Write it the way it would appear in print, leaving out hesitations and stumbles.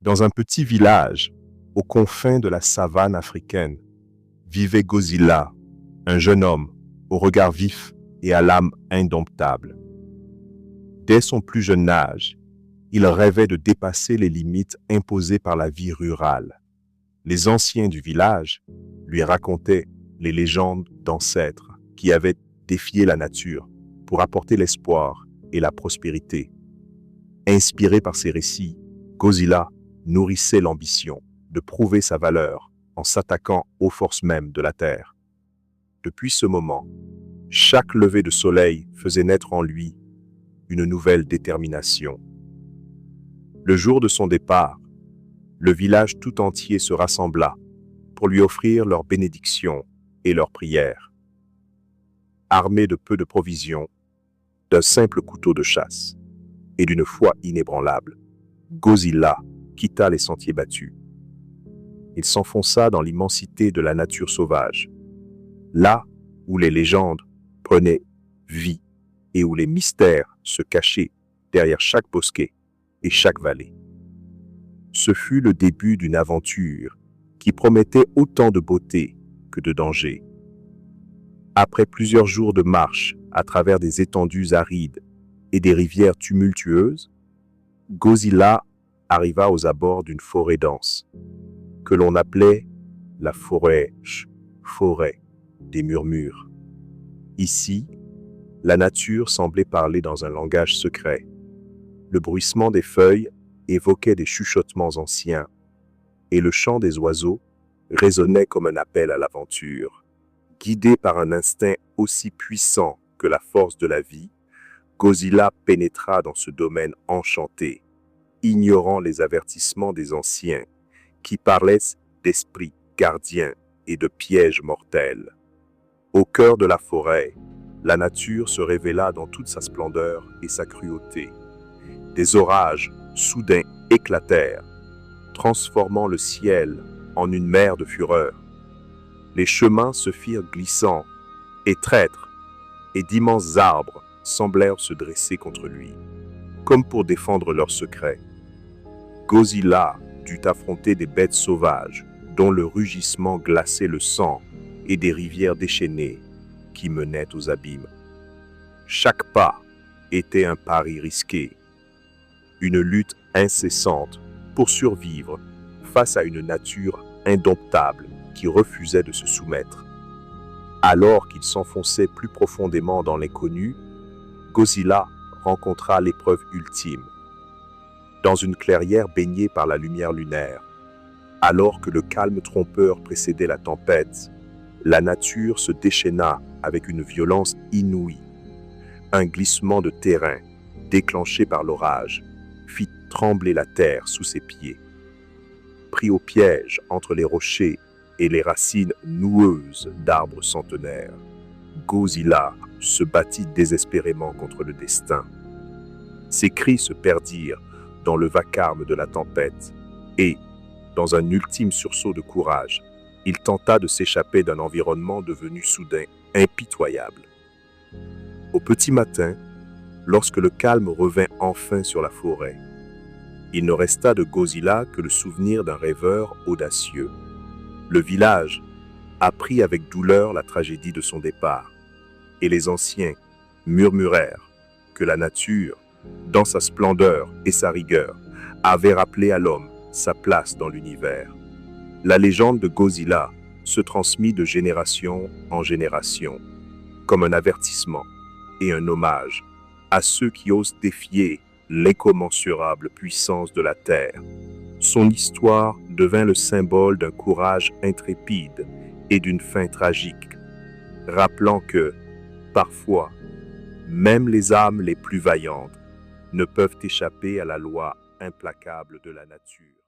Dans un petit village, aux confins de la savane africaine, vivait Godzilla, un jeune homme au regard vif et à l'âme indomptable. Dès son plus jeune âge, il rêvait de dépasser les limites imposées par la vie rurale. Les anciens du village lui racontaient les légendes d'ancêtres qui avaient défié la nature pour apporter l'espoir et la prospérité. Inspiré par ces récits, Godzilla nourrissait l'ambition de prouver sa valeur en s'attaquant aux forces mêmes de la Terre. Depuis ce moment, chaque lever de soleil faisait naître en lui une nouvelle détermination. Le jour de son départ, le village tout entier se rassembla pour lui offrir leur bénédiction et leurs prières. Armé de peu de provisions, d'un simple couteau de chasse et d'une foi inébranlable, Godzilla quitta les sentiers battus. Il s'enfonça dans l'immensité de la nature sauvage, là où les légendes prenaient vie et où les mystères se cachaient derrière chaque bosquet et chaque vallée. Ce fut le début d'une aventure qui promettait autant de beauté que de danger. Après plusieurs jours de marche à travers des étendues arides et des rivières tumultueuses, Godzilla arriva aux abords d'une forêt dense, que l'on appelait la forêt des murmures. Ici, la nature semblait parler dans un langage secret. Le bruissement des feuilles évoquait des chuchotements anciens, et le chant des oiseaux résonnait comme un appel à l'aventure. Guidé par un instinct aussi puissant que la force de la vie, Godzilla pénétra dans ce domaine enchanté, ignorant les avertissements des anciens qui parlaient d'esprits gardiens et de pièges mortels. Au cœur de la forêt, la nature se révéla dans toute sa splendeur et sa cruauté. Des orages soudains éclatèrent, transformant le ciel en une mer de fureur. Les chemins se firent glissants et traîtres, et d'immenses arbres semblèrent se dresser contre lui, comme pour défendre leurs secrets. Godzilla dut affronter des bêtes sauvages, dont le rugissement glaçait le sang, et des rivières déchaînées qui menaient aux abîmes. Chaque pas était un pari risqué, une lutte incessante pour survivre face à une nature indomptable qui refusait de se soumettre. Alors qu'il s'enfonçait plus profondément dans l'inconnu, Godzilla rencontra l'épreuve ultime. Dans une clairière baignée par la lumière lunaire, alors que le calme trompeur précédait la tempête, la nature se déchaîna avec une violence inouïe. Un glissement de terrain, déclenché par l'orage, fit trembler la terre sous ses pieds. Pris au piège entre les rochers et les racines noueuses d'arbres centenaires, Godzilla se battit désespérément contre le destin. Ses cris se perdirent dans le vacarme de la tempête et, dans un ultime sursaut de courage, il tenta de s'échapper d'un environnement devenu soudain impitoyable. Au petit matin, lorsque le calme revint enfin sur la forêt, il ne resta de Godzilla que le souvenir d'un rêveur audacieux. Le village apprit avec douleur la tragédie de son départ, et les anciens murmurèrent que la nature, dans sa splendeur et sa rigueur, avait rappelé à l'homme sa place dans l'univers. La légende de Godzilla se transmit de génération en génération, comme un avertissement et un hommage à ceux qui osent défier l'incommensurable puissance de la Terre. Son histoire devint le symbole d'un courage intrépide et d'une fin tragique, rappelant que, parfois, même les âmes les plus vaillantes ne peuvent échapper à la loi implacable de la nature.